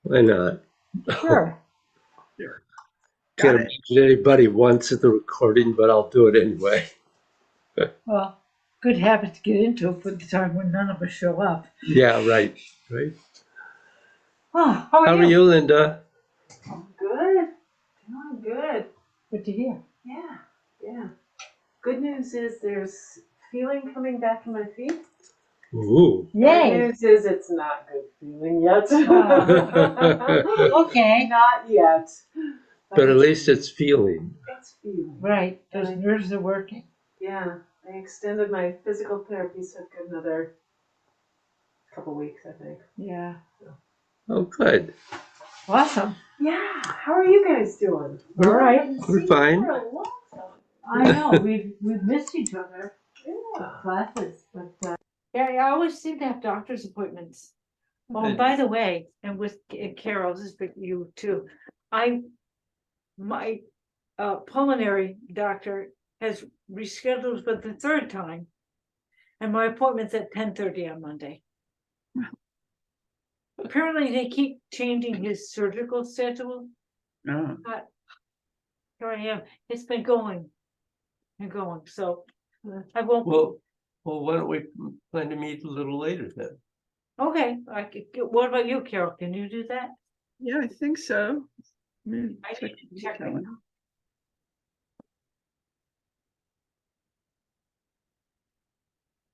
Why not? Sure. Sure. Can't Got it. imagine anybody wants the recording, but I'll do it anyway. Well, good habit to get into for the time when none of us show up. Yeah, right. Right. Oh, how How are are you? you, Linda? I'm good. Doing good. Good to hear. Yeah, yeah. Good news is there's feeling coming back in my feet. Ooh. Bad Yay. news is it's not good feeling yet. Okay. Not yet. But at least it's feeling. It's feeling. Right. Those nerves are working. Yeah, I extended my physical therapy, so I've got another couple weeks, I think. Yeah. Oh, good. Awesome. Yeah. How are you guys doing? All right. I haven't We're seen you fine. for a long time. I know we've missed each other Yeah. classes, but yeah, I always seem to have doctor's appointments. Oh, Good. by the way, and with Carol, this is for you too. My pulmonary doctor has rescheduled for the third time, and my appointment's at 10:30 on Monday. Apparently, they keep changing his surgical schedule. Oh, But here I am. It's been going and going. So I won't. Well, why don't we plan to meet a little later then? Okay. What about you, Carol? Can you do that? yeah, I think so. I Check need to the check right calendar. now.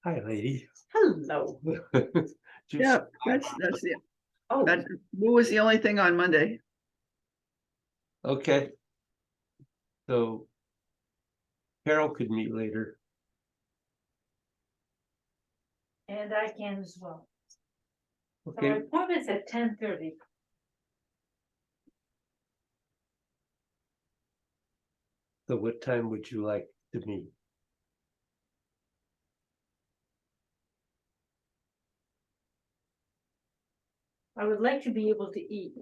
Hi, lady. Hello. Yeah, that's the, Oh, that was the only thing on Monday. Okay. So Carol could meet later. And I can as well. So my Okay. appointment's at 10:30. So what time would you like to meet? I would like to be able to eat.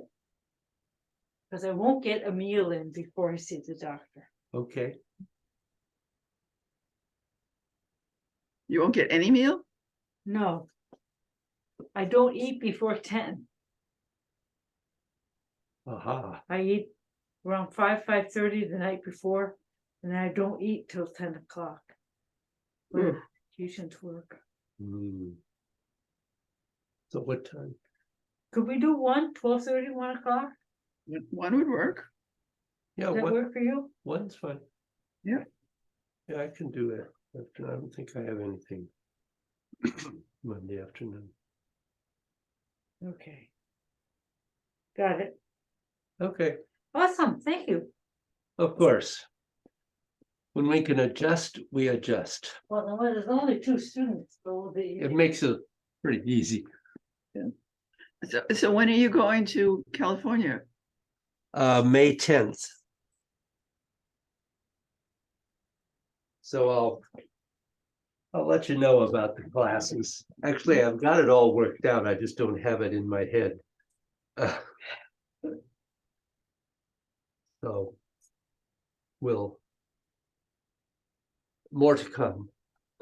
Because I won't get a meal in before I see the doctor. Okay. You won't get any meal? No. I don't eat before 10. Aha. I eat around 5:30 the night before, and I don't eat till 10 o'clock. Ooh. Patients work. Hmm. So what time? Could we do 12:30, 1 o'clock? One would work. Yeah, Does that work for you? one's fine. Yeah. Yeah, I can do that. I don't think I have anything Monday afternoon. Okay. Got it. Okay, Awesome. Thank you. of course. When we can adjust, we adjust. Well, there's only 2 students, so it'll be It makes it pretty easy. So when are you going to California? May 10th. So I'll let you know about the classes. Actually, I've got it all worked out. I just don't have it in my head. So more to come.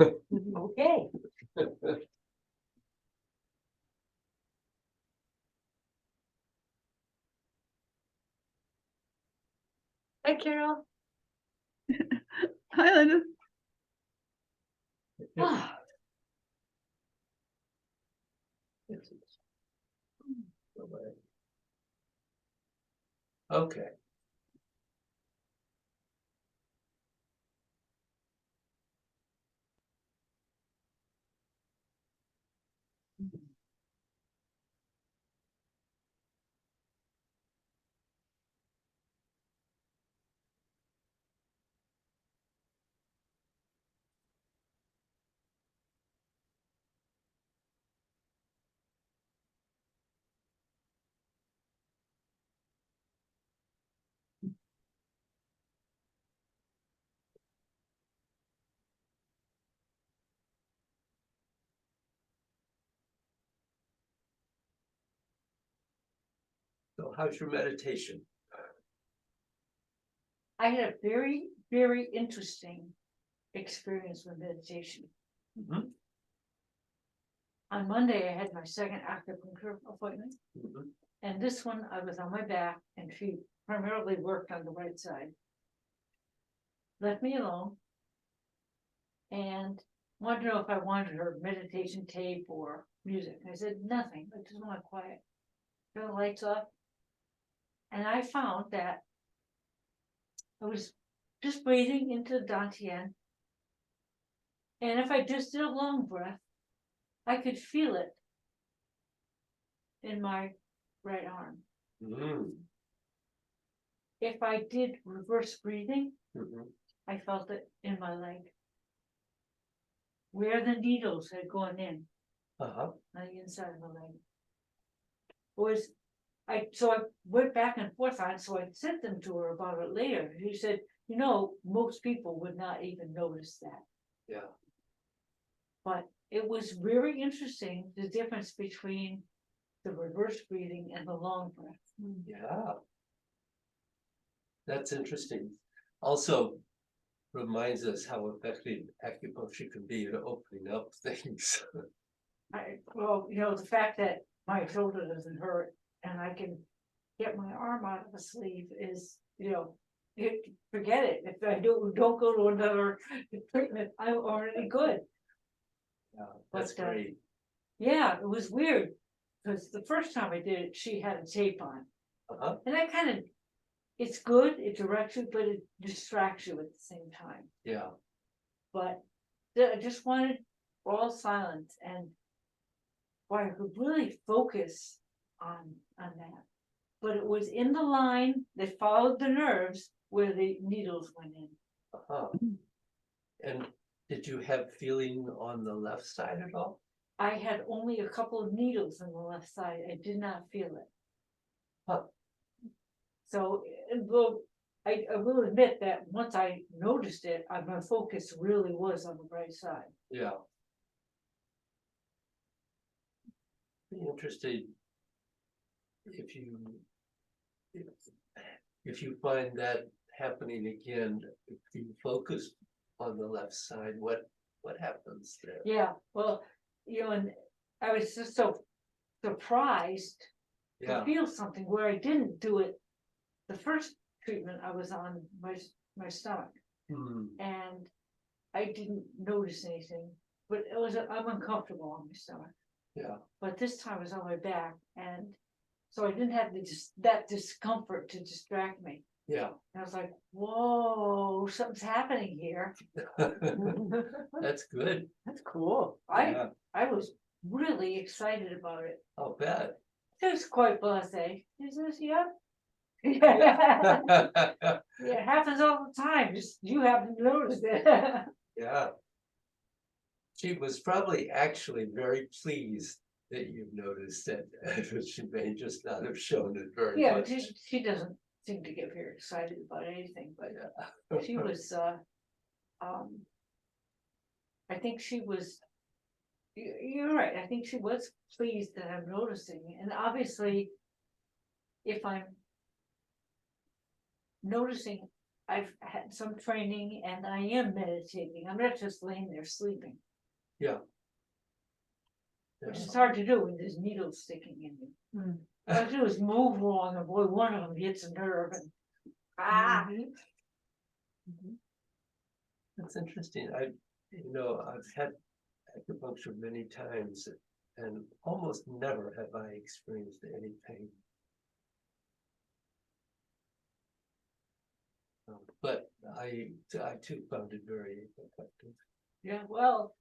okay. Hi, Carol. Hi, Linda. Ah, Okay. So how's your meditation? I had a very, very interesting experience with meditation. Mhm. On Monday, I had my second acupuncture appointment, Mhm. And this one, I was on my back and she primarily worked on the right side. Left me alone. And wanted to know if I wanted her meditation tape or music. I said, nothing, I just want quiet. Turn the lights off. And I found that I was just breathing into the Dantian. And if I just did a long breath, I could feel it in my right arm. Mm, If I did reverse breathing, mhm. I felt it in my leg. Where the needles had gone in Uh-huh. on the inside of the leg. Was so I went back and forth on it, so I sent them to her about it later. She said, you know, most people would not even notice that. Yeah. But it was very interesting, the difference between the reverse breathing and the long breath. Yeah. That's interesting. Also reminds us how effective acupuncture can be at opening up things. Well, you know, the fact that my shoulder doesn't hurt and I can get my arm out of the sleeve is, you know, forget it. If I don't go to another treatment, I'm already good. Yeah, that's But, great. Yeah, it was weird because the first time I did it, she had a tape on, Uh-huh. and that kind of, it's good, it directs you, but it distracts you at the same time. Yeah. But I just wanted all silence and boy, I could really focus on that. But it was in the line that followed the nerves where the needles went in. Uh-huh. And did you have feeling on the left side at all? I had only a couple of needles on the left side. I did not feel it. Huh. So, well, I will admit that once I noticed it, my focus really was on the right side. Yeah. Be interested if you find that happening again, if you focus on the left side, what happens there? Yeah, well, you know, and I was just so surprised to Yeah. feel something where I didn't do it. The first treatment I was on my stomach, Hmm. and I didn't notice anything, but I'm uncomfortable on my stomach. Yeah. But this time I was on my back, and so I didn't have that discomfort to distract me. Yeah. And I was like, whoa, something's happening here. That's good. That's cool. Yeah. I was really excited about it. I'll bet. It was quite blasé. Is this, yeah? Yeah. Yeah, it happens all the time, just you haven't noticed it. Yeah. She was probably actually very pleased that you noticed it. She may just not have shown it very Yeah, much. she doesn't seem to get very excited about anything, but Yeah. she was, I think she was, you're right, I think she was pleased that I'm noticing, and obviously, if I'm noticing, I've had some training and I am meditating, I'm not just laying there sleeping, Yeah. which is hard to do when there's needles sticking in you. All I do is move wrong, and boy, one of them hits a nerve, and That's interesting. I've had acupuncture many times and almost never have I experienced any pain. But I too found it very effective. Yeah, well,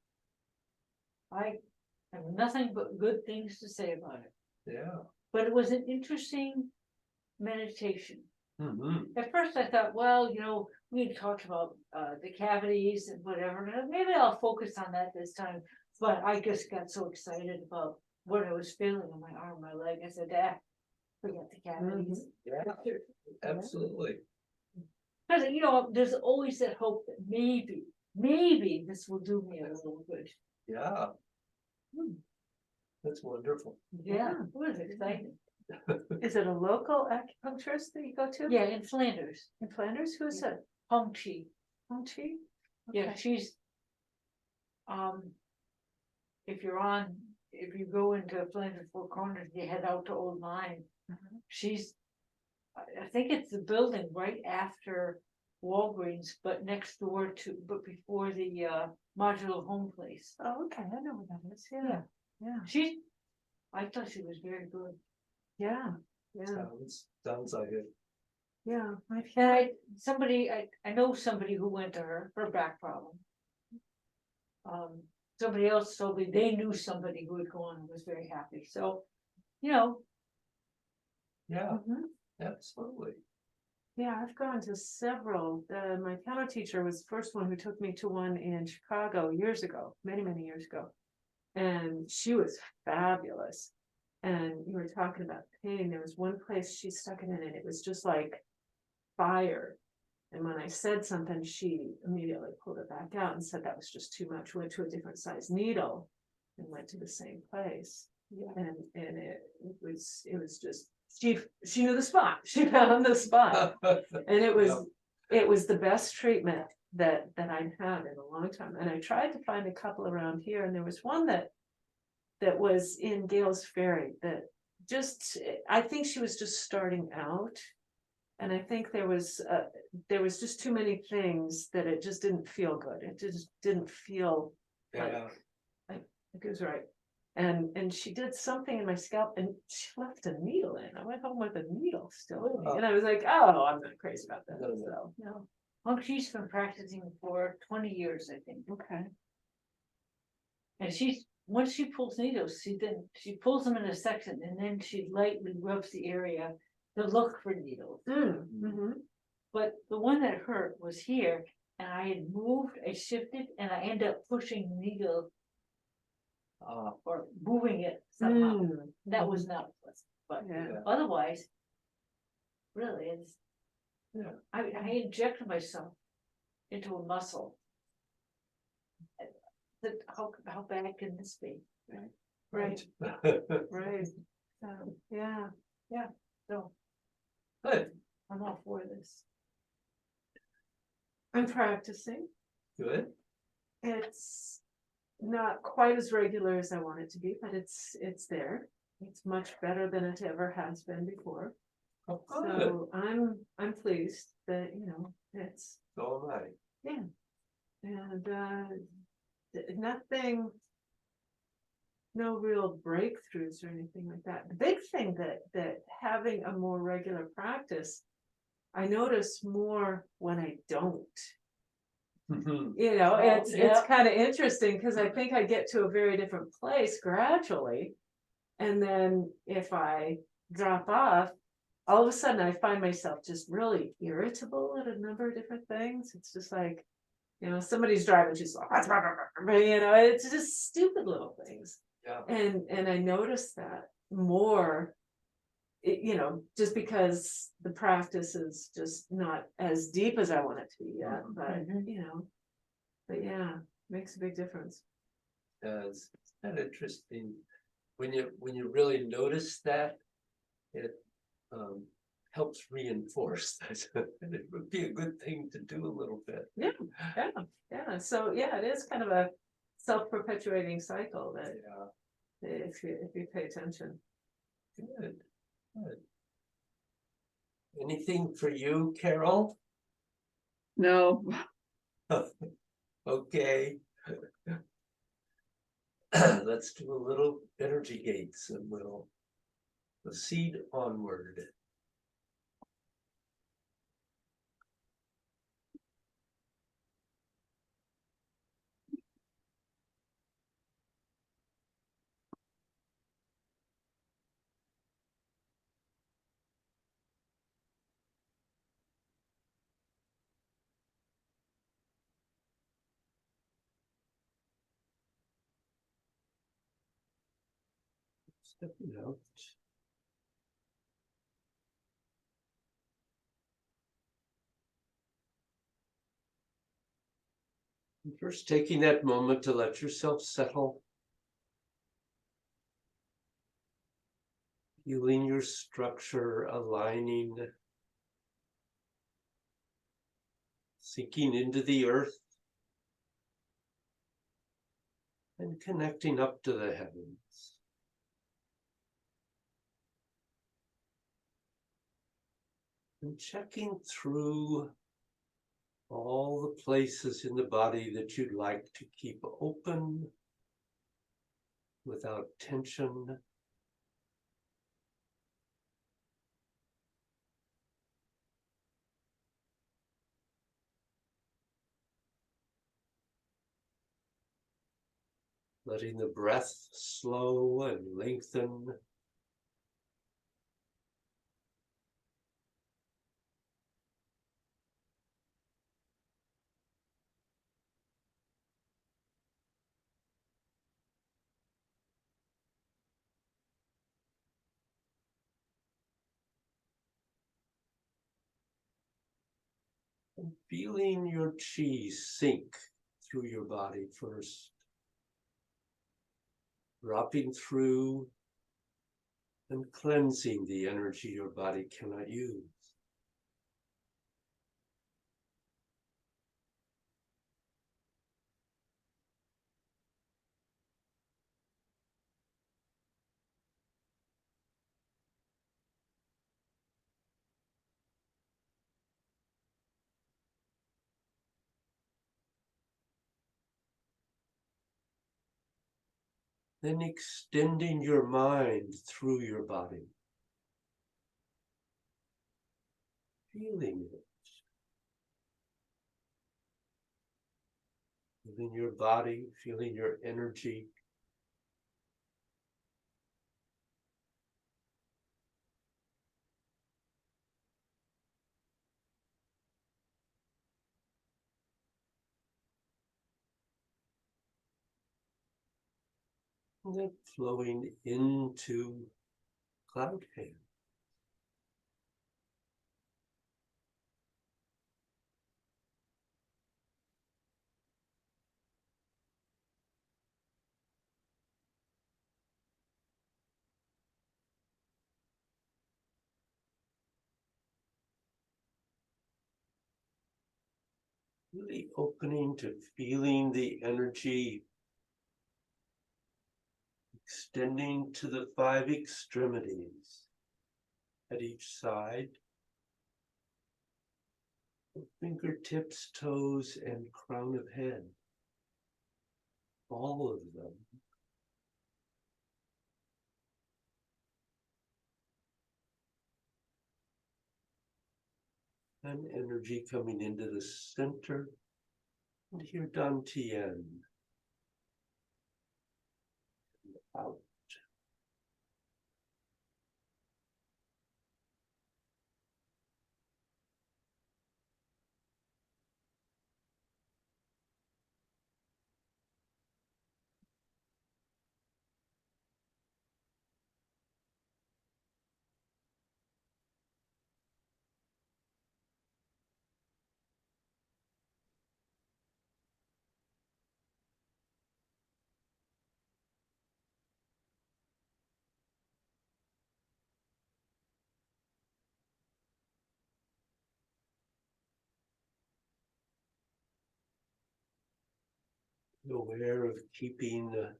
I have nothing but good things to say about it. Yeah. But it was an interesting meditation. Mm-hmm. At first I thought, well, you know, we had talked about the cavities and whatever, and maybe I'll focus on that this time. But I just got so excited about what I was feeling on my arm, my leg. I said, forget the cavities. Yeah, absolutely. Because, you know, there's always that hope that maybe this will do me a little good. Yeah. That's wonderful. Yeah, it was exciting. Is it a local acupuncturist that you go to? Yeah, in Flanders, In Flanders? Who is it? Hong Chi. Hong Chi? Yeah, Okay. she's, if you're on if you go into Flanders Four Corners, you head out to Old Line. She's, I think it's the building right after Walgreens, but next door to, but before the modular home place. Oh, okay, I know what that is, Yeah. yeah, yeah, She, I thought she was very good. yeah, yeah, Sounds like it. yeah. And I know somebody who went to her for a back problem. Somebody else told me they knew somebody who had gone and was very happy, so, you know, Yeah, Mhm. absolutely. Yeah, I've gone to several. My piano teacher was the first one who took me to one in Chicago years ago, many, many years ago. And she was fabulous. And you were talking about pain. There was one place she stuck it in and it was just like fire. And when I said something, she immediately pulled it back out and said that was just too much, went to a different size needle and went to the same place. Yeah. And it was just, she knew the spot, she found the spot. And it was the best treatment that I'd had in a long time. And I tried to find a couple around here, and there was one that was in Gales Ferry that just, I think she was just starting out. And I think there was just too many things that it just didn't feel good. It just didn't feel like it was right. And she did something in my scalp and she left a needle in. I went home with a needle still in me. And I was like, oh, I'm not crazy about that. No, no. So, no. Well, she's been practicing for 20 years, I think. okay. And once she pulls needles, she pulls them in a section and then she lightly rubs the area to look for needles. Mm-hmm. But the one that hurt was here, and I had moved, I shifted, and I ended up pushing the needle or moving it somehow. That was not pleasant, but Yeah. otherwise, really, it's. Yeah. I injected myself into a muscle. How bad can this be? Right. Right. Yeah. So Good, I'm all for this. I'm practicing. good. It's not quite as regular as I want it to be, but it's there. It's much better than it ever has been before. Oh, good. So I'm pleased that, it's, So am I. and nothing, no real breakthroughs or anything like that. The big thing that having a more regular practice, I notice more when I don't. It's yeah. kind of interesting because I think I get to a very different place gradually. And then if I drop off, all of a sudden I find myself just really irritable at a number of different things. It's just like, somebody's driving, she's like, it's just stupid little things. Yeah. And I notice that more, just because the practice is just not as deep as I want it to be yet, but yeah, makes a big difference. It's kind of interesting when you really notice that, it helps reinforce that. And it would be a good thing to do a little bit. Yeah. So yeah, it is kind of a self-perpetuating cycle that if you pay attention. Good. Anything for you, Carol? No, Okay. Let's do a little energy gates and we'll proceed onward. Stepping out. And first, taking that moment to let yourself settle. Feeling your structure aligning. Sinking into the earth. and connecting up to the heavens. And checking through all the places in the body that you'd like to keep open without tension. Letting the breath slow and lengthen. And feeling your chi sink through your body first. Dropping through and cleansing the energy your body cannot use. Then extending your mind through your body. Feeling it. Feeling your body, feeling your energy. And then flowing into cloud hand. Really opening to feeling the energy extending to the 5 extremities at each side. Fingertips, toes, and crown of head. All of them. And energy coming into the center. And here, Dantian. Out. Aware of keeping the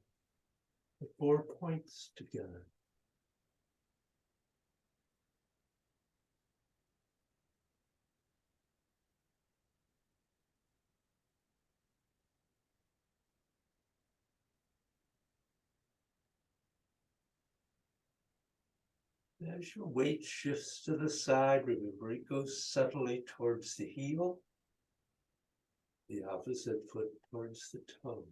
4 points together. As your weight shifts to the side, remember it goes subtly towards the heel, the opposite foot towards the toe.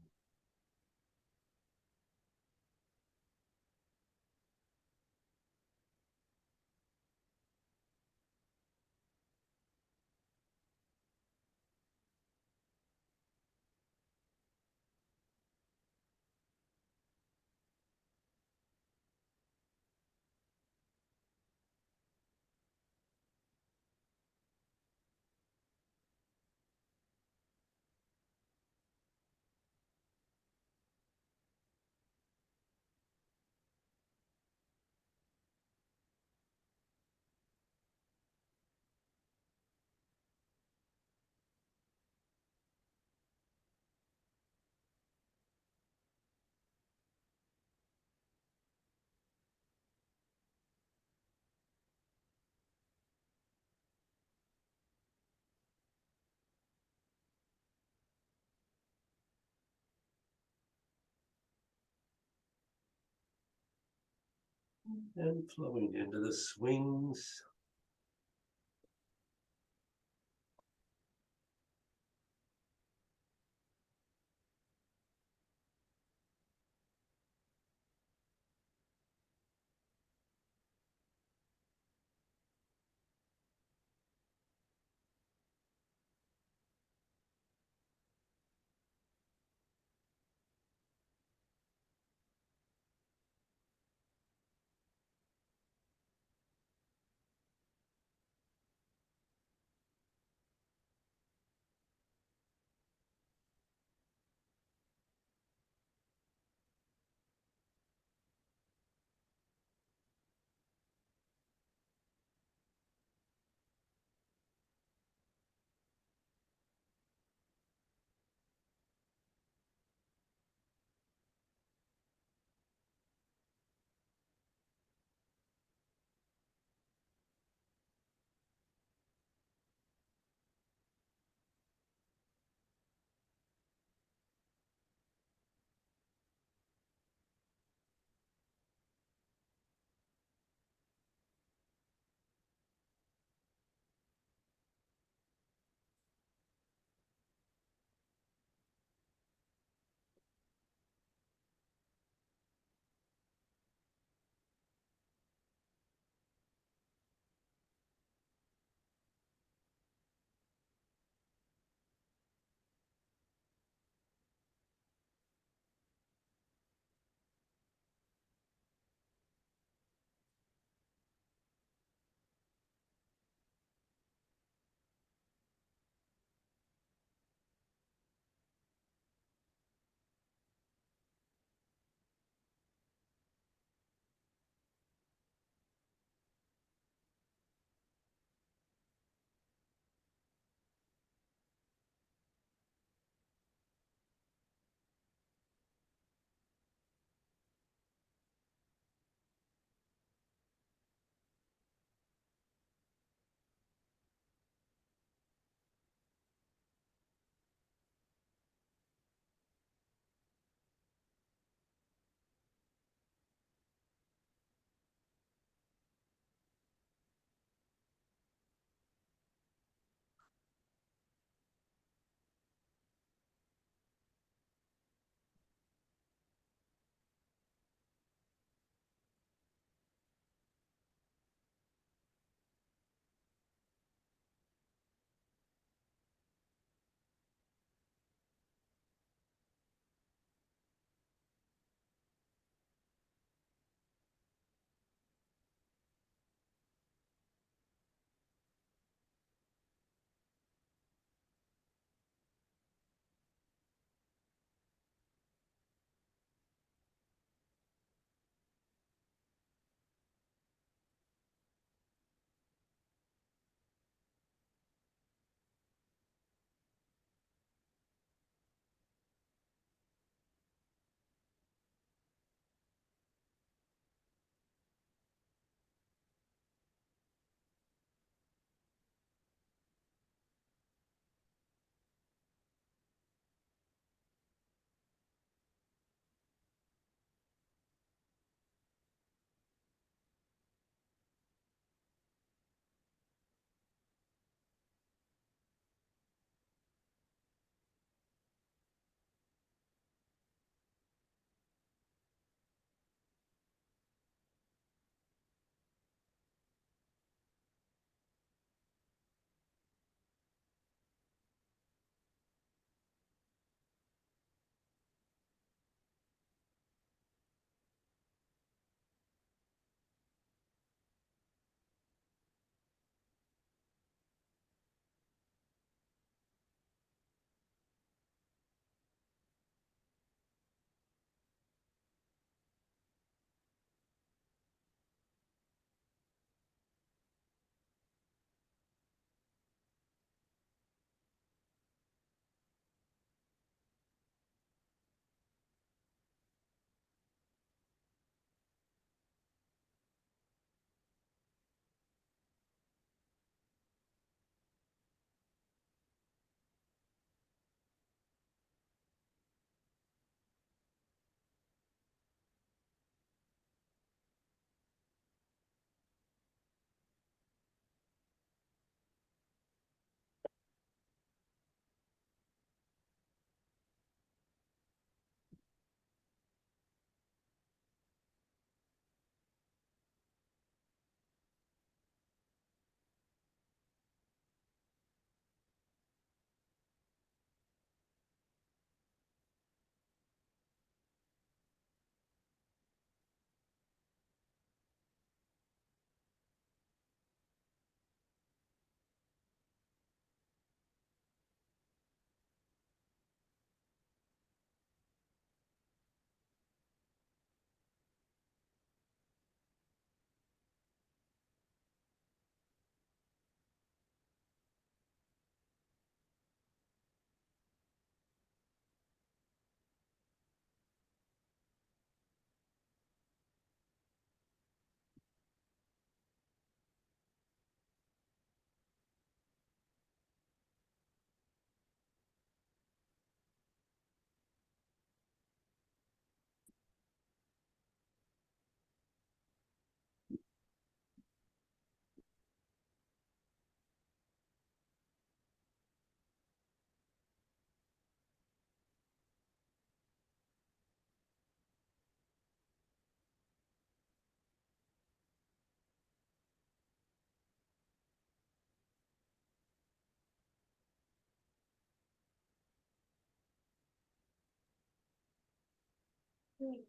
And flowing into the swings.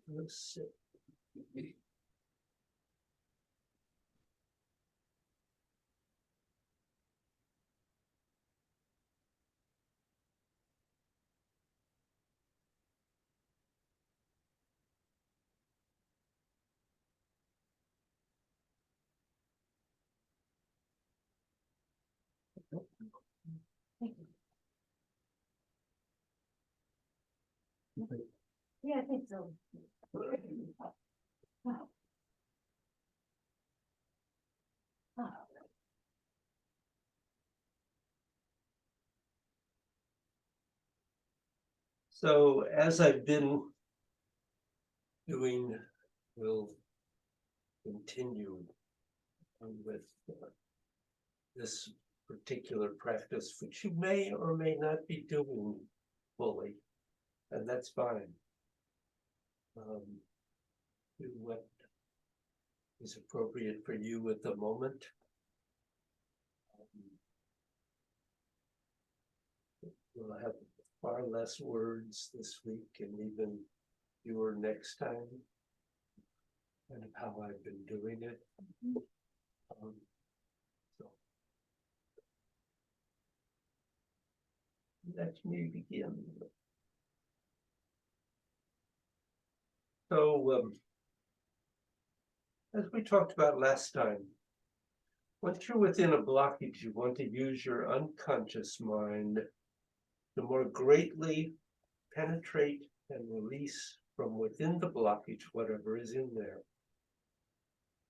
Let's see. Yeah, I think so. So as I've been doing, will continue with this particular practice, which you may or may not be doing fully, and that's fine. Do what is appropriate for you at the moment. We'll have far less words this week and even fewer next time, and how I've been doing it. So let me begin. So, as we talked about last time, once you're within a blockage, you want to use your unconscious mind to more greatly penetrate and release from within the blockage whatever is in there.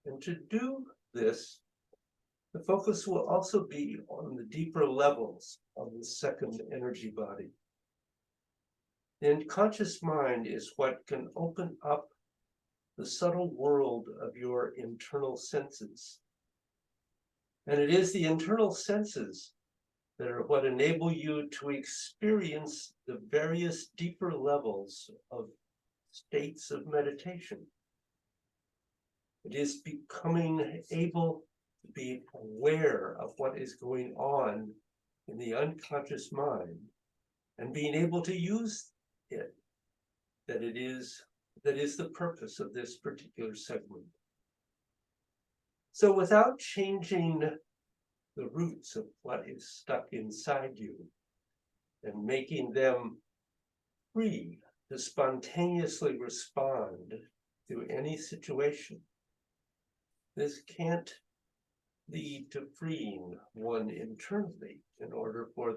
And to do this, the focus will also be on the deeper levels of the second energy body. The unconscious mind is what can open up the subtle world of your internal senses. And it is the internal senses that are what enable you to experience the various deeper levels of states of meditation. It is becoming able to be aware of what is going on in the unconscious mind and being able to use it, that is the purpose of this particular segment. So without changing the roots of what is stuck inside you and making them free to spontaneously respond to any situation, this can't lead to freeing one internally in order for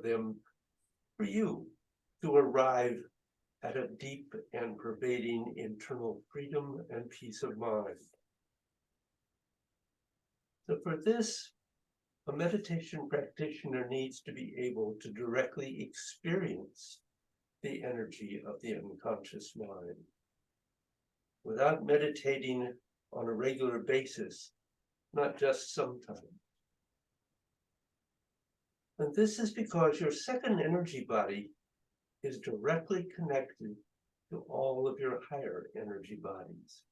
you to arrive at a deep and pervading internal freedom and peace of mind. So for this, a meditation practitioner needs to be able to directly experience the energy of the unconscious mind. Without meditating on a regular basis, not just sometimes. And this is because your second energy body is directly connected to all of your higher energy bodies.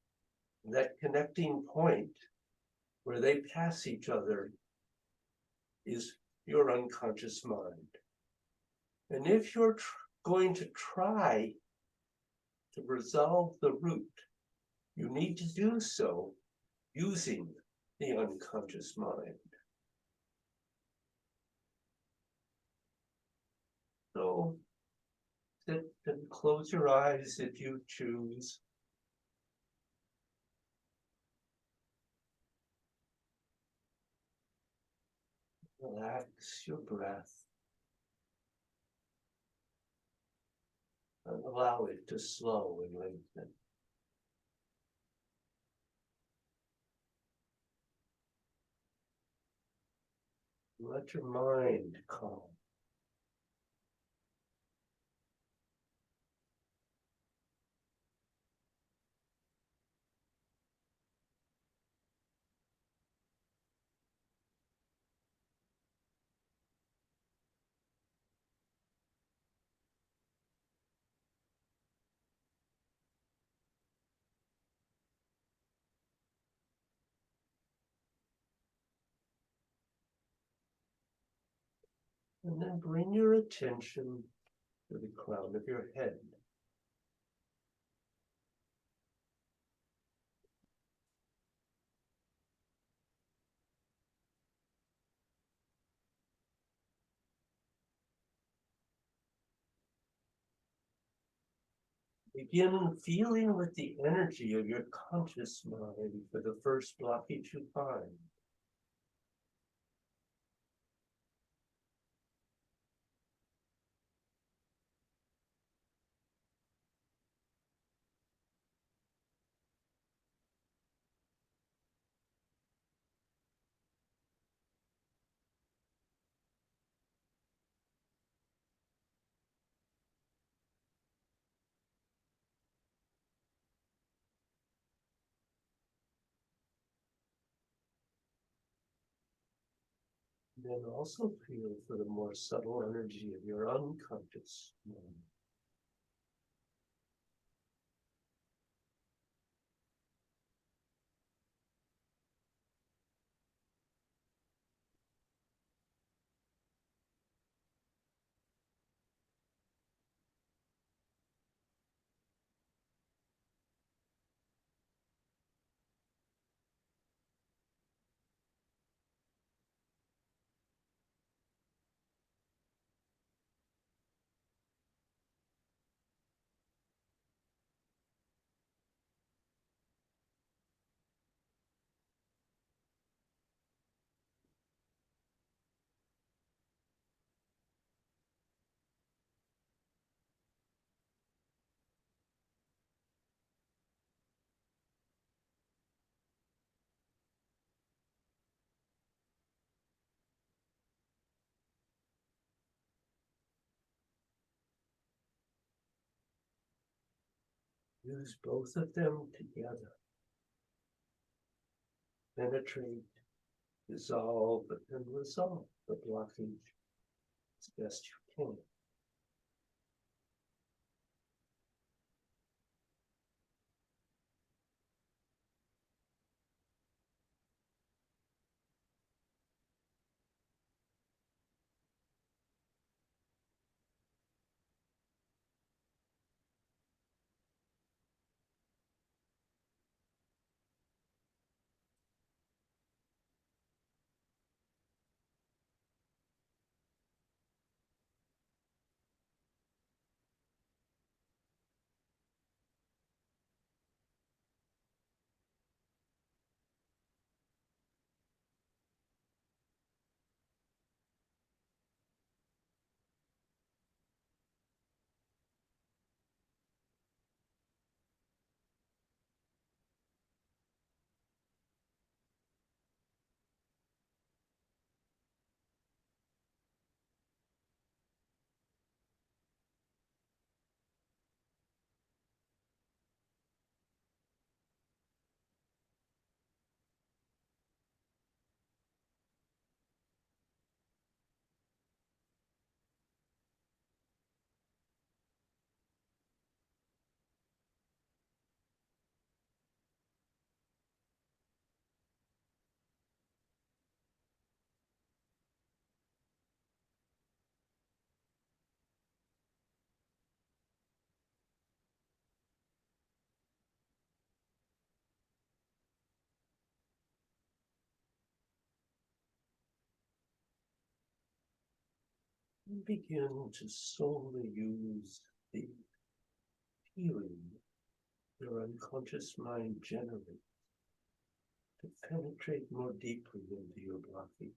And that connecting point where they pass each other is your unconscious mind. And if you're going to try to resolve the root, you need to do so using the unconscious mind. So sit and close your eyes if you choose. Relax your breath and allow it to slow and lengthen. Let your mind calm. And then bring your attention to the crown of your head. Begin feeling with the energy of your conscious mind for the first blockage you find. Then also feel for the more subtle energy of your unconscious mind. Use both of them together. Penetrate, dissolve, and resolve the blockage as best you can. And begin to slowly use the feeling your unconscious mind generates to penetrate more deeply into your blockage.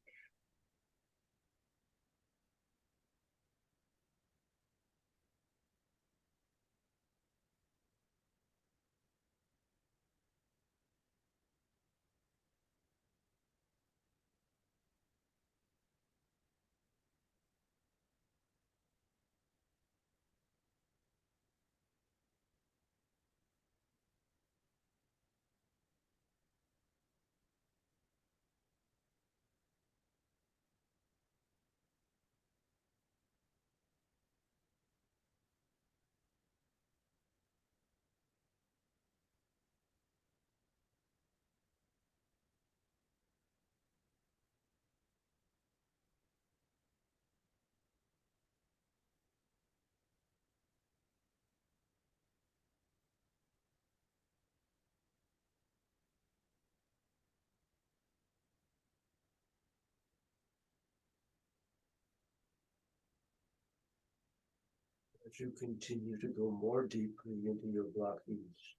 as you continue to go more deeply into your blockage,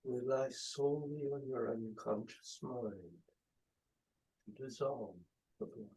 rely solely on your unconscious mind to dissolve the block.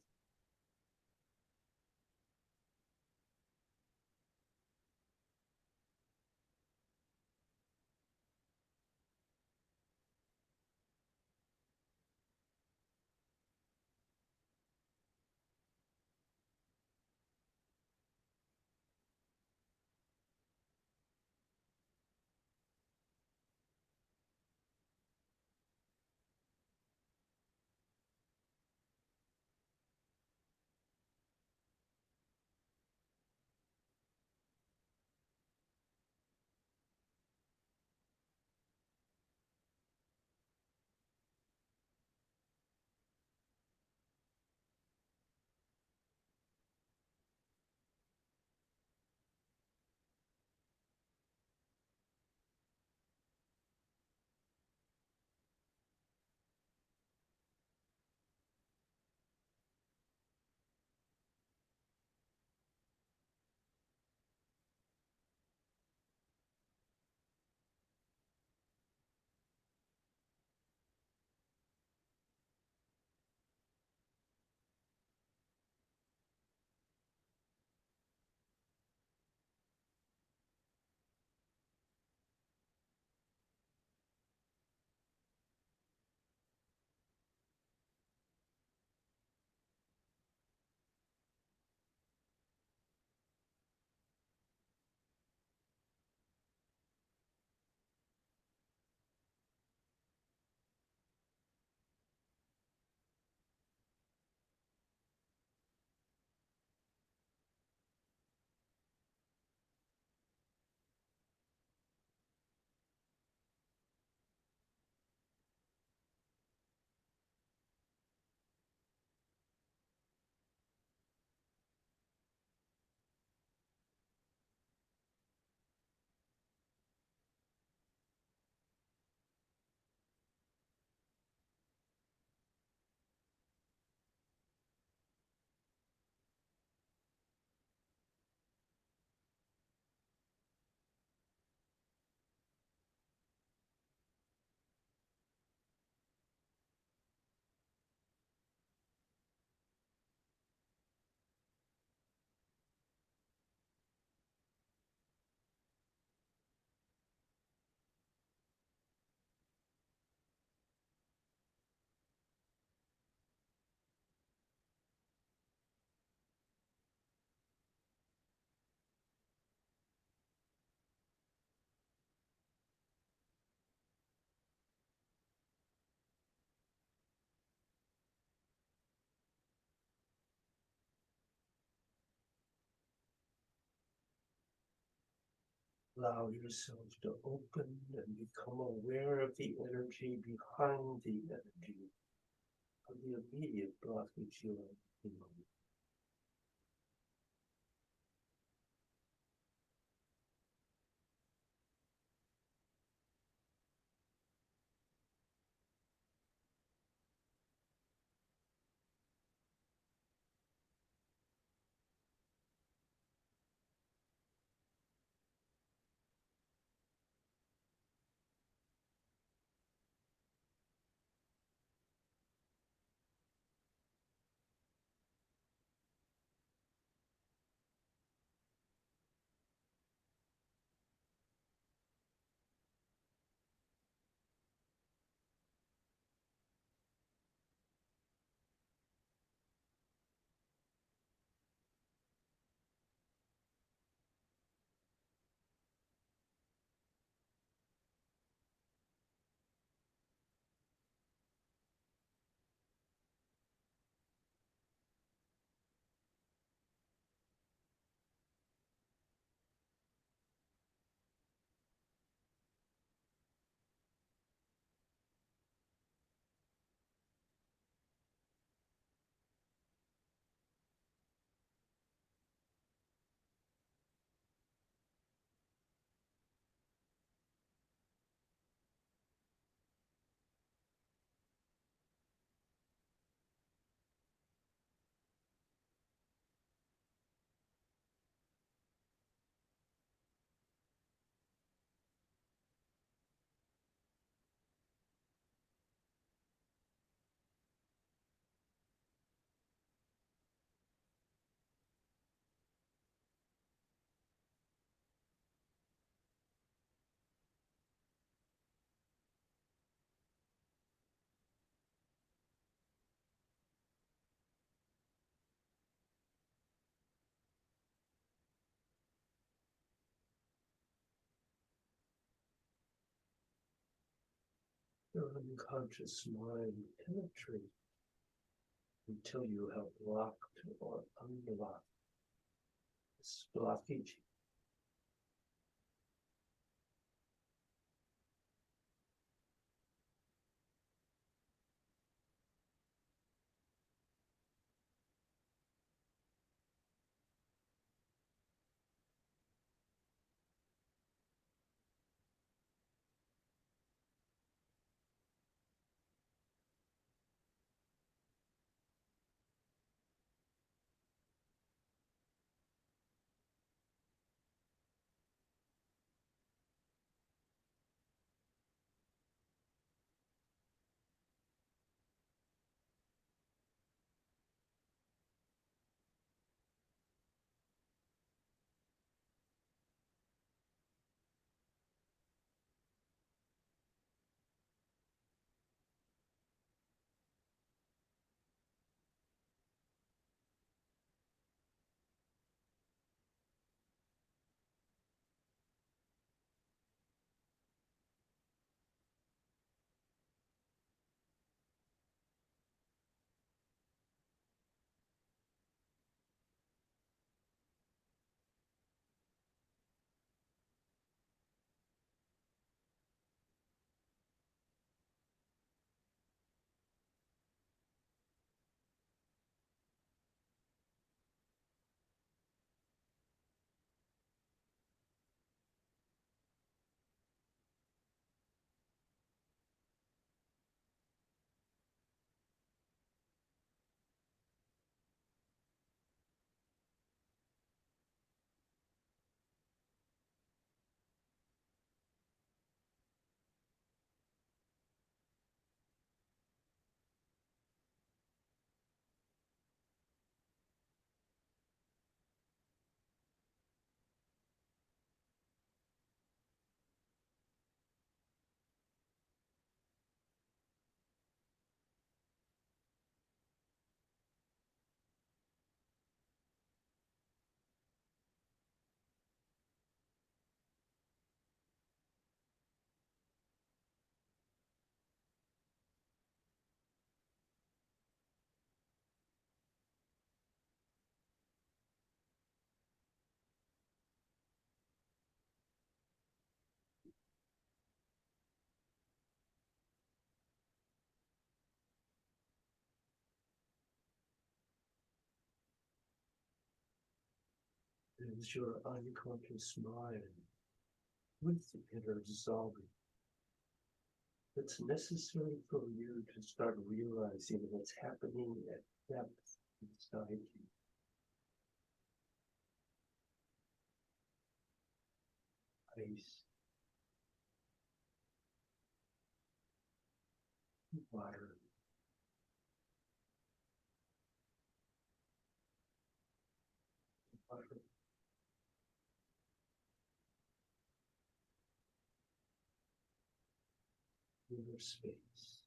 Allow yourself to open and become aware of the energy behind the energy of the immediate blockage you are in. your unconscious mind penetrate until you have locked or unlocked this blockage. It is your unconscious mind with the inner dissolving. It's necessary for you to start realizing what's happening at depth inside you. Ice, water, water, inner space.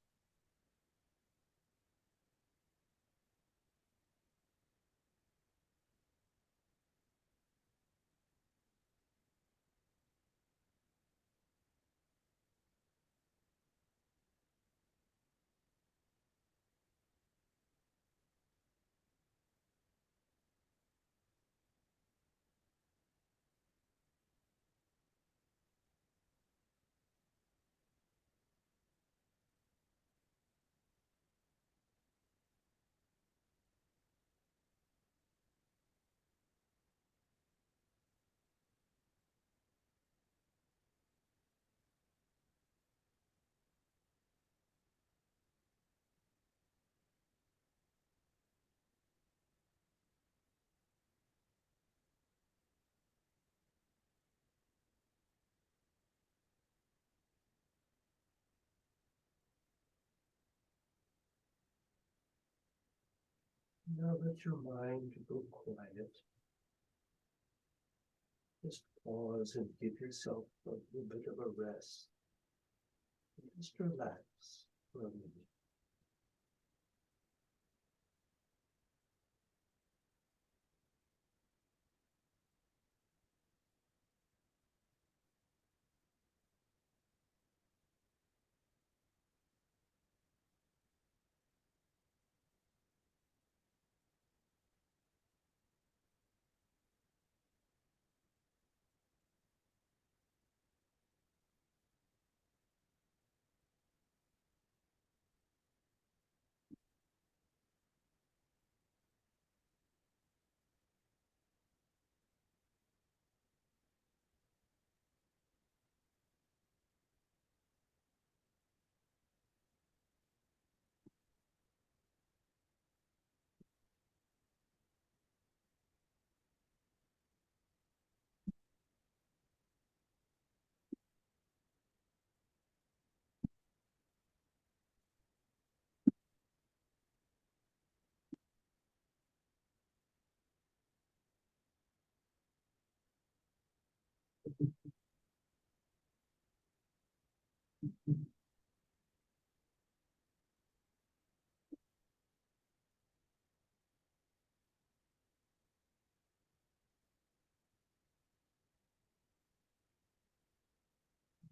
Now let your mind go quiet. Just pause and give yourself a little bit of a rest. And just relax for a minute.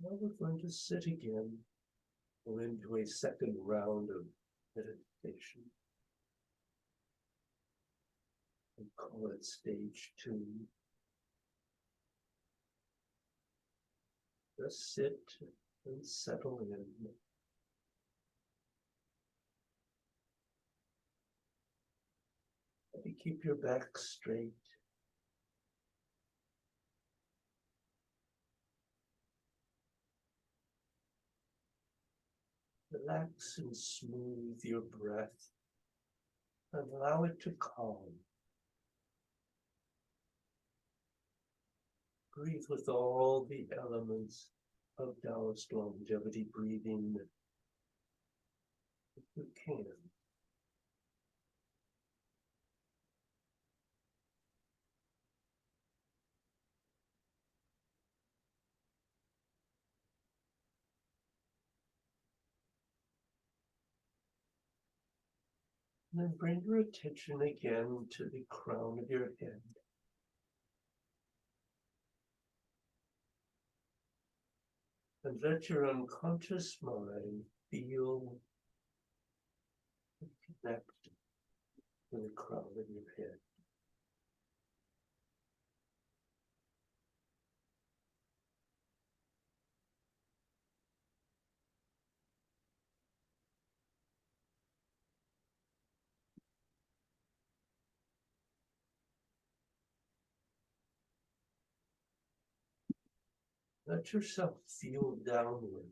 Now we're going to sit again, go into a second round of meditation. We call it stage 2. Just sit and settle in. Maybe keep your back straight. Relax and smooth your breath and allow it to calm. Breathe with all the elements of Taoist longevity breathing if you can. And then bring your attention again to the crown of your head. And let your unconscious mind feel and connect to the crown of your head. Let yourself feel downward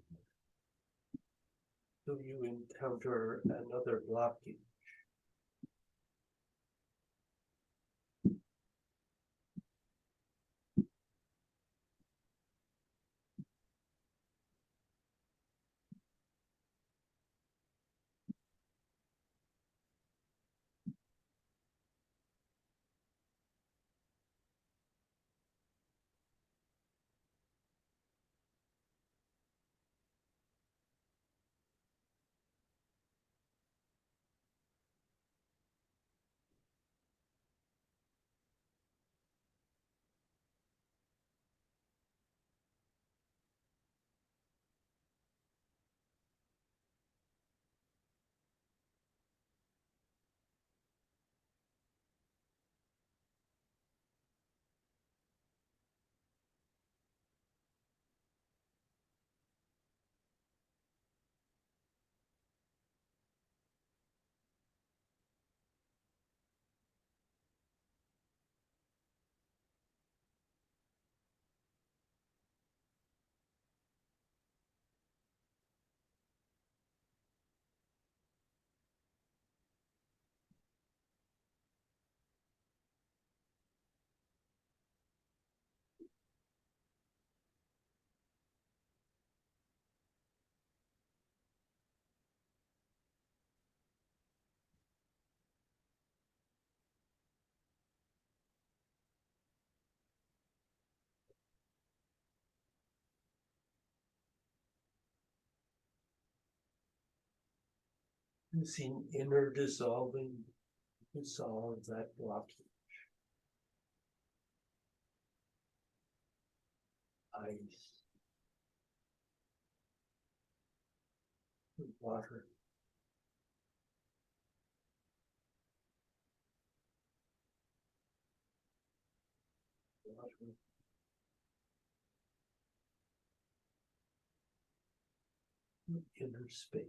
till you encounter another blockage. You see inner dissolving, dissolve that blockage. Ice, water. Water. Inner space.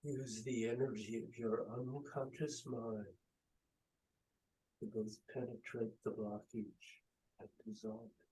Use the energy of your unconscious mind to both penetrate the blockage and dissolve it.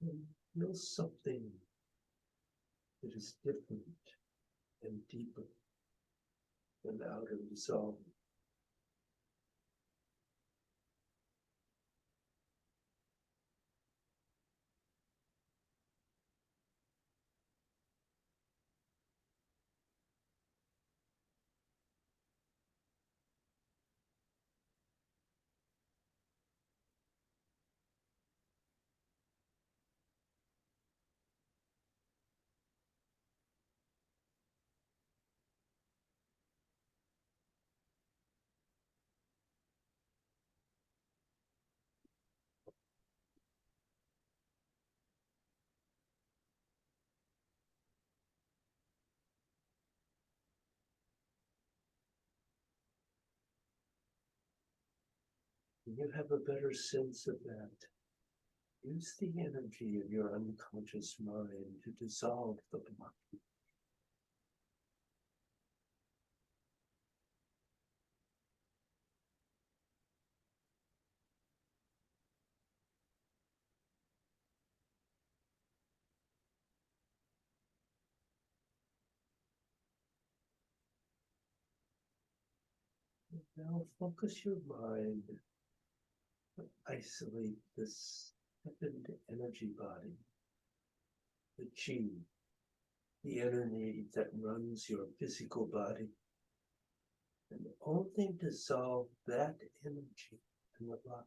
And feel something that is different and deeper than outer dissolving. When you have a better sense of that, use the energy of your unconscious mind to dissolve the block. Now focus your mind to isolate this second energy body, the chi, the energy that runs your physical body, and only dissolve that energy in the block.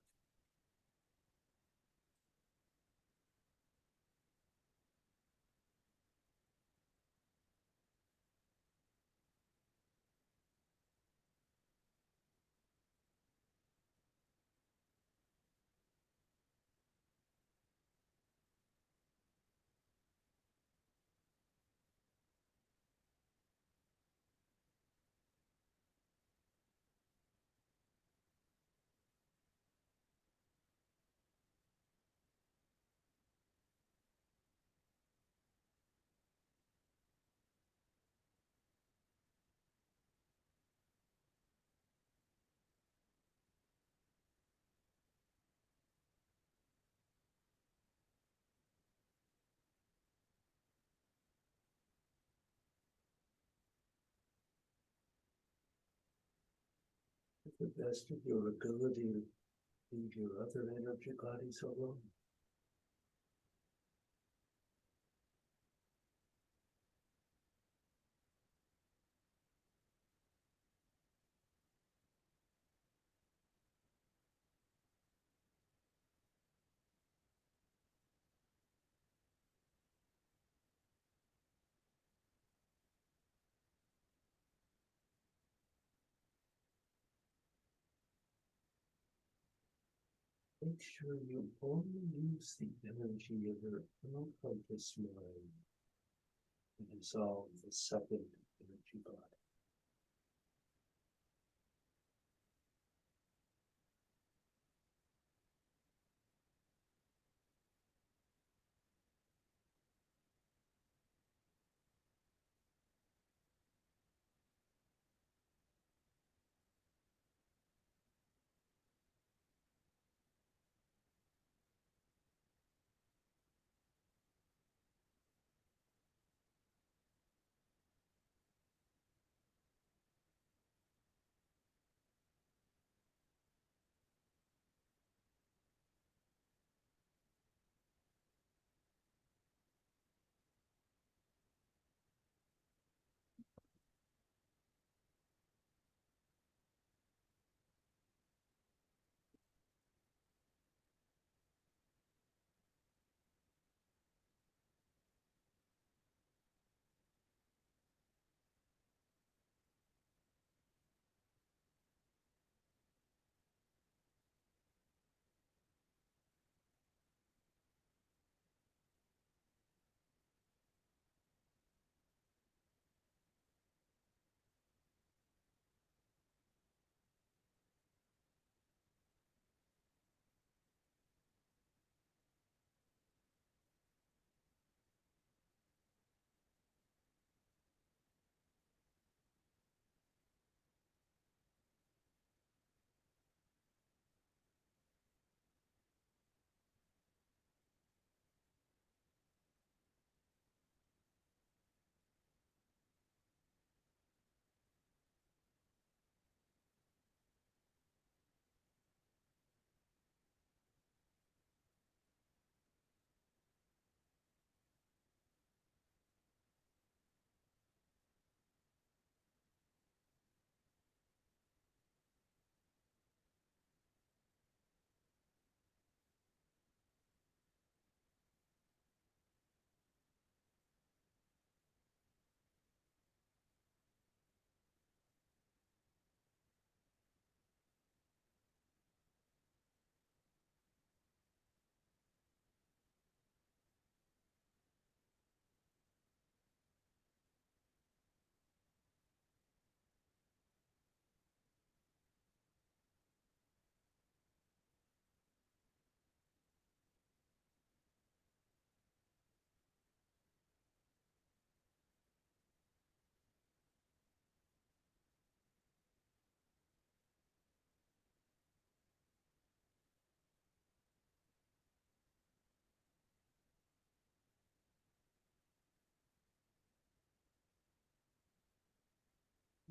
To the best of your ability, leave your other energy bodies alone. Make sure you only use the energy of your unconscious mind to dissolve the second energy body.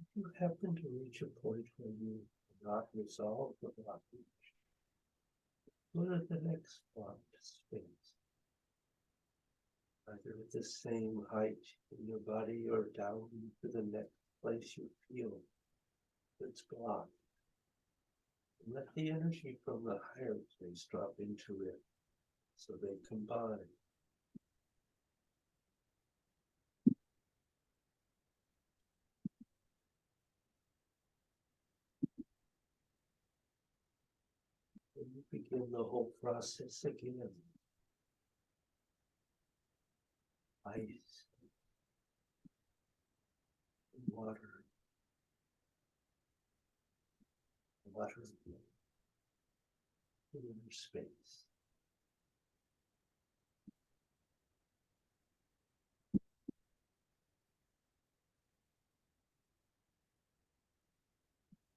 If you happen to reach a point where you cannot resolve the blockage, go to the next blocked space, either at the same height in your body or down to the next place you feel it's blocked. And let the energy from the higher place drop into it so they combine. And you begin the whole process again. Ice, water, water, inner space.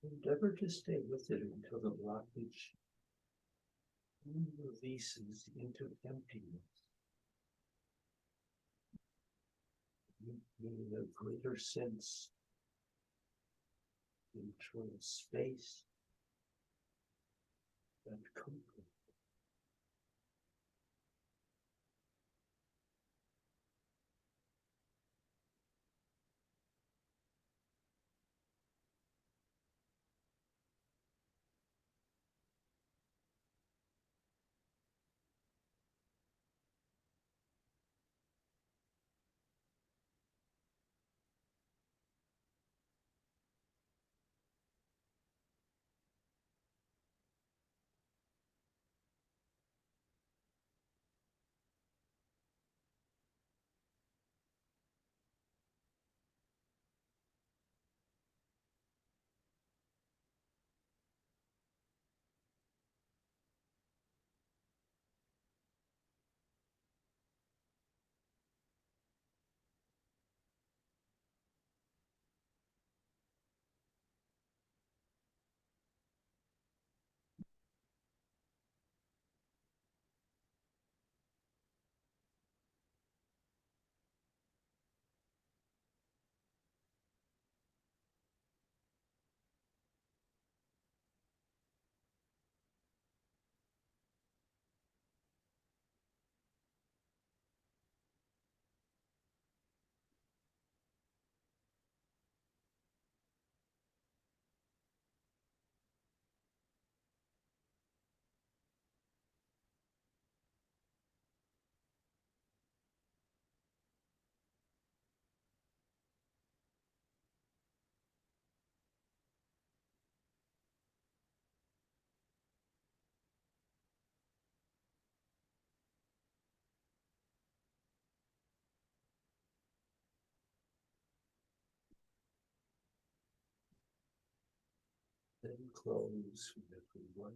Endeavor to stay with it until the blockage releases into emptiness, meaning a greater sense of internal space and comfort. close if we want.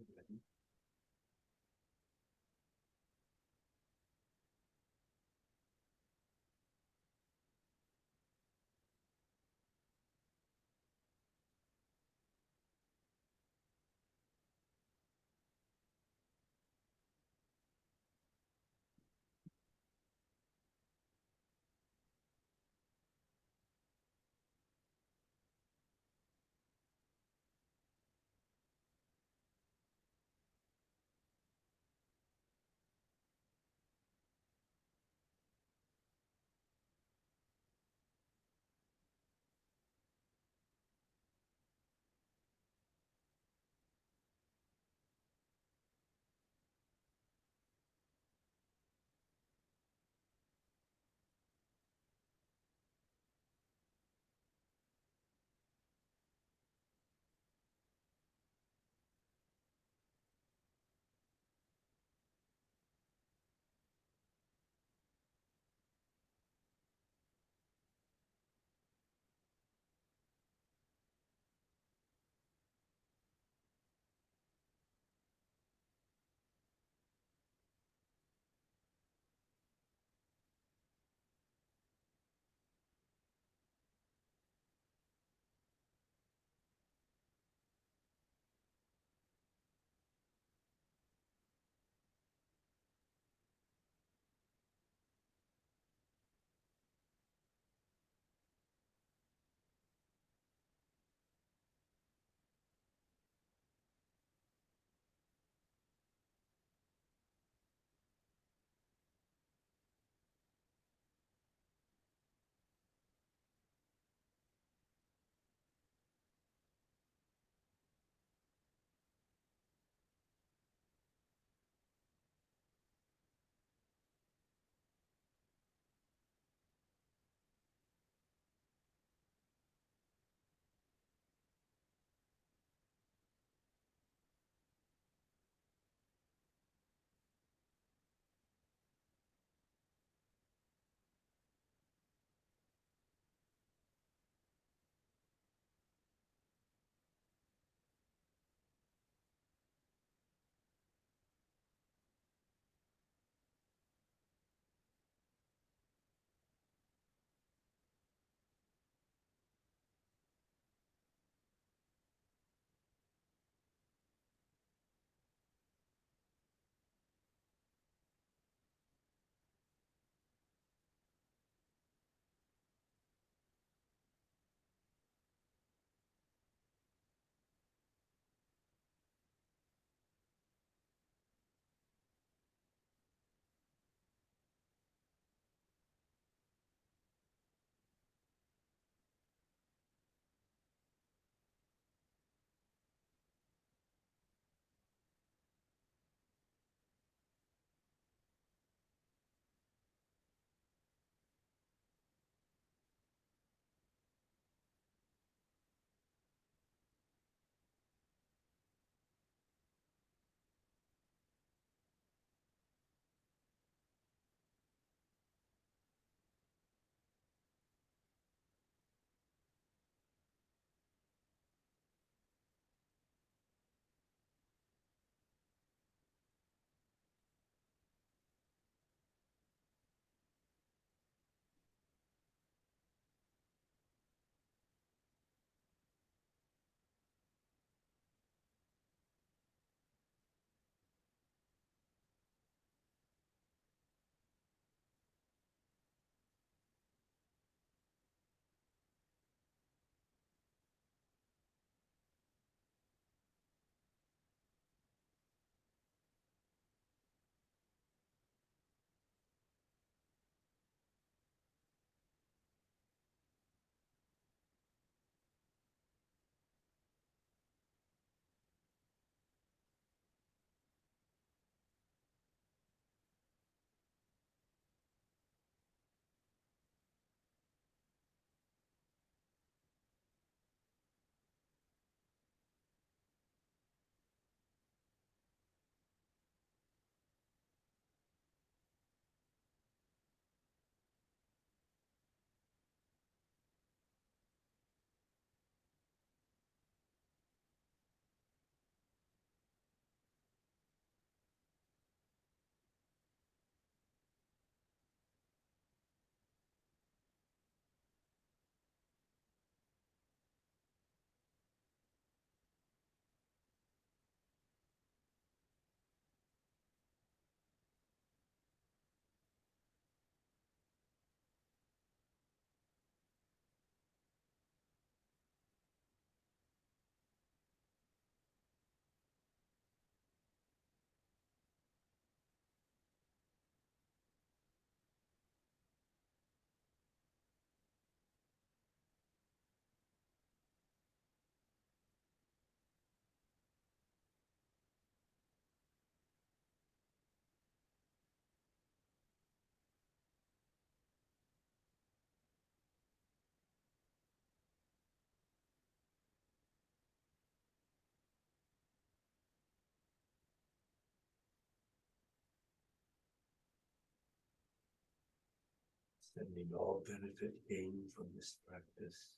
Sending all benefit gained from this practice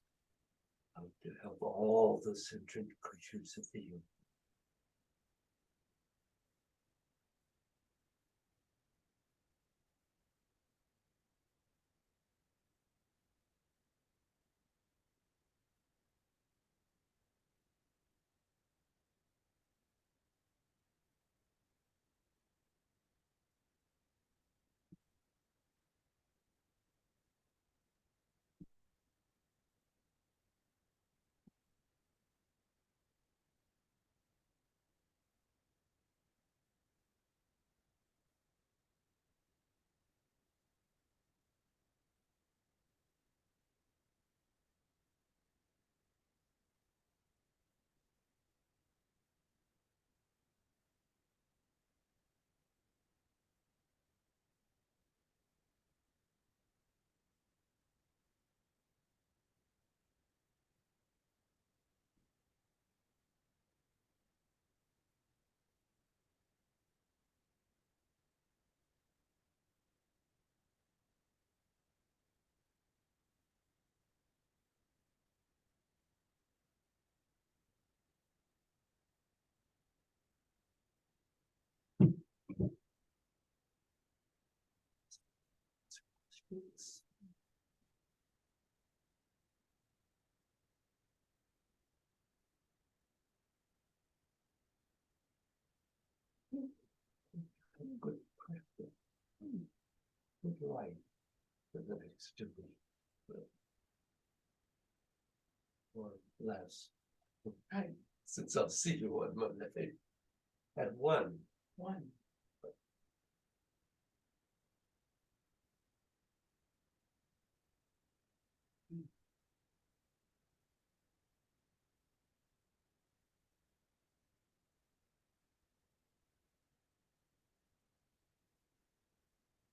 out to help all the sentient creatures of the universe. Good practice. Good light for the next 2 weeks. Or less. Right, since I'll see you on Monday. At 1.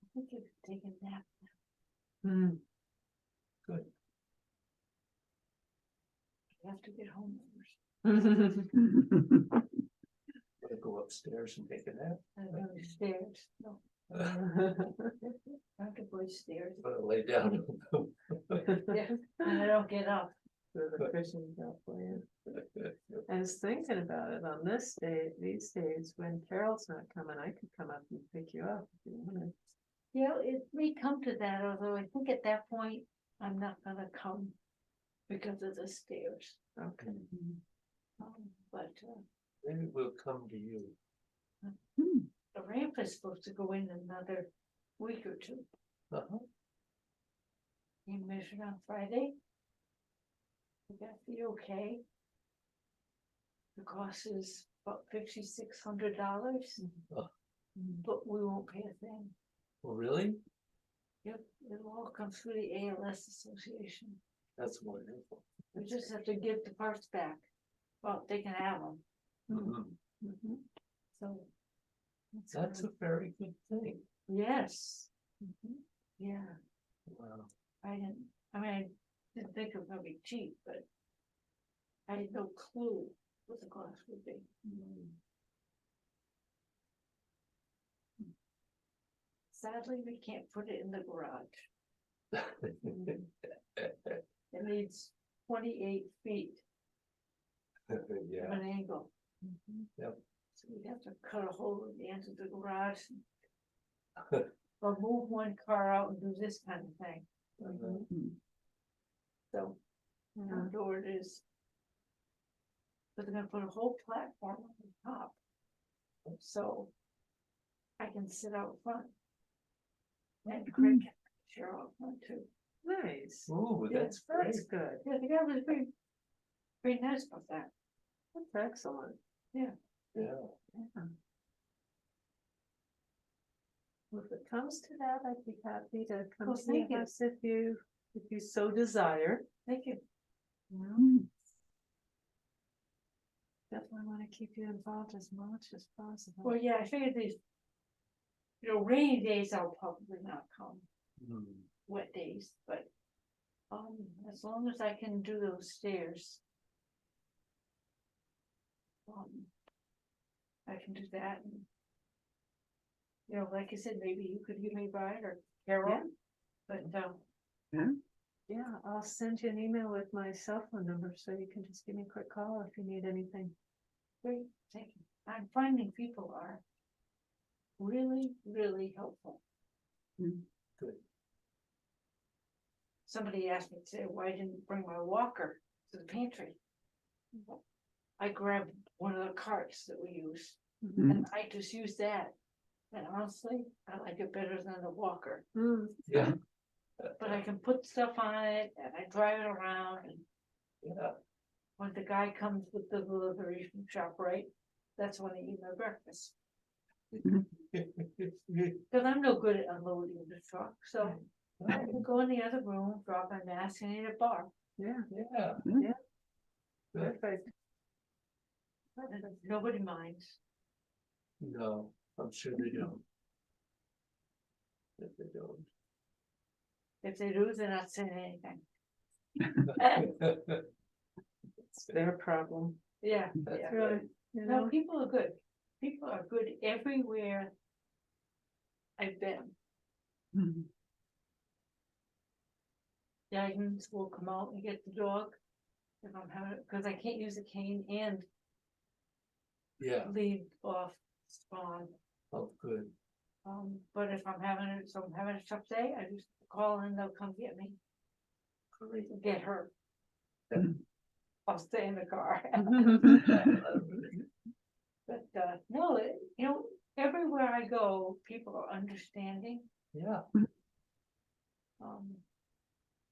I think you could take a nap. Hmm. Good. You have to get home first. Wanna go upstairs and take a nap? I go upstairs, no, I have to go upstairs, Wanna lay down? yeah, and I don't get up. So the cushion's up for you. I was thinking about it on this day, these days, when Carol's not coming, I could come up and pick you up if you wanted. Yeah, it may come to that, although I think at that point, I'm not gonna come because of the stairs. Okay. But Maybe we'll come to you. the ramp is supposed to go in another week or 2. Uh-huh. You measured on Friday. We got the okay. The cost is about $5,600, Oh. but we won't pay a thing. Oh, really? Yep, it'll all come through the ALS Association. That's wonderful. We just have to give the parts back. Well, they can have them, Mhm. so. That's a very good thing. Yes. Yeah, Wow. I didn't think it was gonna be cheap, but I had no clue what the cost would be. Sadly, we can't put it in the garage. It needs 28 feet of Yeah, an angle. Yep. So we'd have to cut a hole at the end of the garage. Or move one car out and do this kind of thing. So outdoor it is. But they're gonna put a whole platform on the top. So I can sit out front. And Craig can share out front too. Nice. Ooh, Yeah, that's great. That's good. Yeah, the guy was very nice about that. That's excellent. Yeah. Yeah. Well, if it comes to that, I'd be happy to come Well, to thank your you. house if you so desire. Thank you. Definitely want to keep you involved as much as possible. Well, yeah, I figured these. Rainy days I'll probably not come, wet days, but. As long as I can do those stairs. I can do that and. Like I said, maybe you could give me a ride or Carol. But, Yeah, I'll send you an email with my cell phone number, so you can just give me a quick call if you need anything. great, thank you. I'm finding people are really, really helpful. Good. Somebody asked me today, why I didn't bring my walker to the pantry? I grabbed one of the carts that we use, and I just use that. And honestly, I like it better than the walker, Yeah, but I can put stuff on it and I drive it around, and yeah, when the guy comes with the delivery from ShopRite, that's when I eat my breakfast. Cause I'm no good at unloading the truck, so I can go in the other room, drop my mask and eat a bar. Yeah, yeah. perfect. And nobody minds. No, I'm sure they don't. If they don't. If they do, they're not saying anything. It's their problem. Yeah, That's yeah. right. You No, know, people are good. People are good everywhere I've been. Guidance will come out and get the dog. If I'm having, cause I can't use a cane and Yeah, lead off spawn. oh, good. But if I'm having it, so I'm having a tough day, I just call and they'll come get me. Great. Get her. I'll stay in the car. But, no, you know, everywhere I go, people are understanding. Yeah, Um,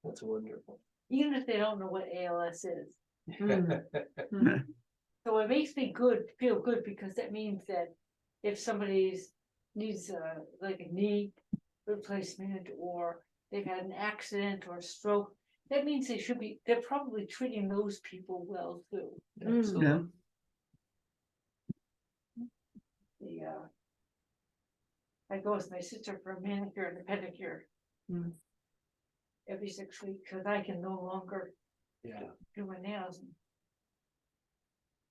that's wonderful. even if they don't know what ALS is. Mm. So it makes me feel good, because that means that if somebody's needs like a knee replacement, or they've had an accident or a stroke, that means they're probably treating those people well too. Absolutely. I go with my sister for a manicure and a pedicure. Mm. Every 6 weeks, cause I can no longer Yeah, do my nails.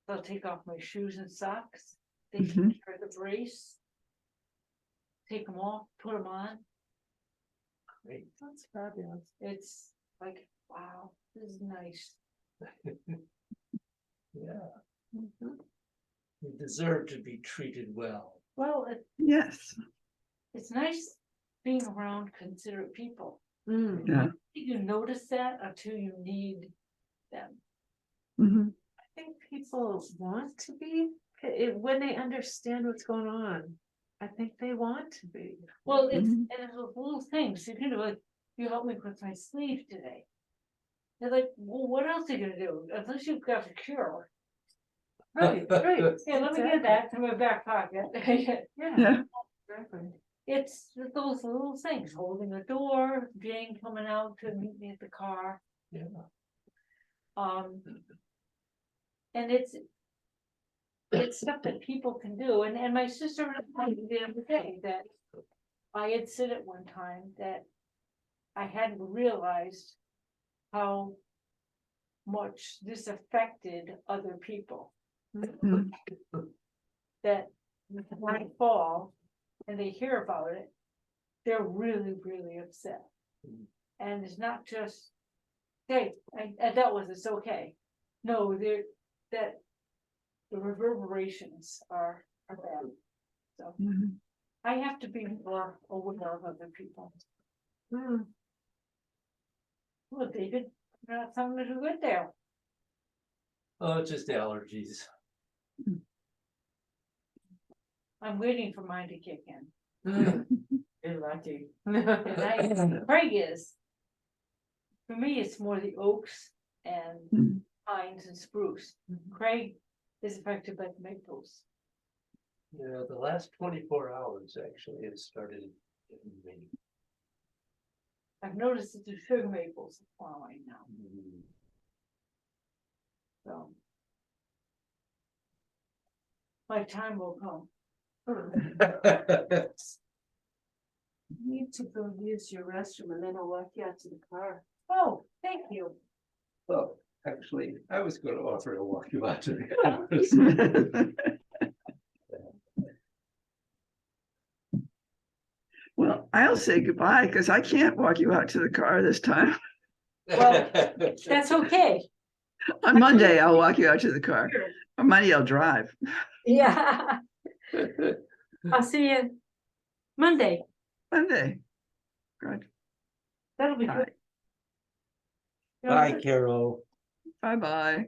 They'll take off my shoes and socks, they take care of the brace. Take them off, put them on, great. That's fabulous. it's like, wow, this is nice. Yeah, Mhm. you deserve to be treated well. Well, Yes, it's nice being around considerate people. Mm. yeah. You notice that until you need them. Mhm. I think people want to be, when they understand what's going on, I think they want to be. Well, it's, Mhm. and it's the little things, you know, like, you helped me with my sleeve today. They're like, well, what else are you gonna do, unless you've got a cure? Right, right. Yeah, let me get that in my back pocket. Yeah, Yeah. exactly. It's those little things, holding the door, Jane coming out to meet me at the car. Yeah, And it's stuff that people can do, and my sister reminded me the other day that I had said at one time that I hadn't realized how much this affected other people. Mhm. That when I fall and they hear about it, they're really, really upset. And it's not just, hey, I dealt with it, it's okay. No, that the reverberations are bad. So Mhm. I have to be more aware of other people. Mm. Well, David, not something to good there. oh, just allergies. I'm waiting for mine to kick in. Mm. You're lucky. And Craig is. For me, it's more the oaks and Mhm. pines and spruce. Craig is affected by the maples. Yeah, the last 24 hours actually it started getting me. I've noticed that the sugar maples are flowering now, so. My time will come. Need to go use your restroom and then I'll walk you out to the car. Oh, thank you. Well, actually, I was going to offer to walk you out to the house. Well, I'll say goodbye because I can't walk you out to the car this time. Well, That's okay. On Monday, I'll walk you out to the car. On Monday, I'll drive. Yeah. I'll see you Monday. Monday. Good. That'll be Bye. good. Bye, Carol. Bye-bye.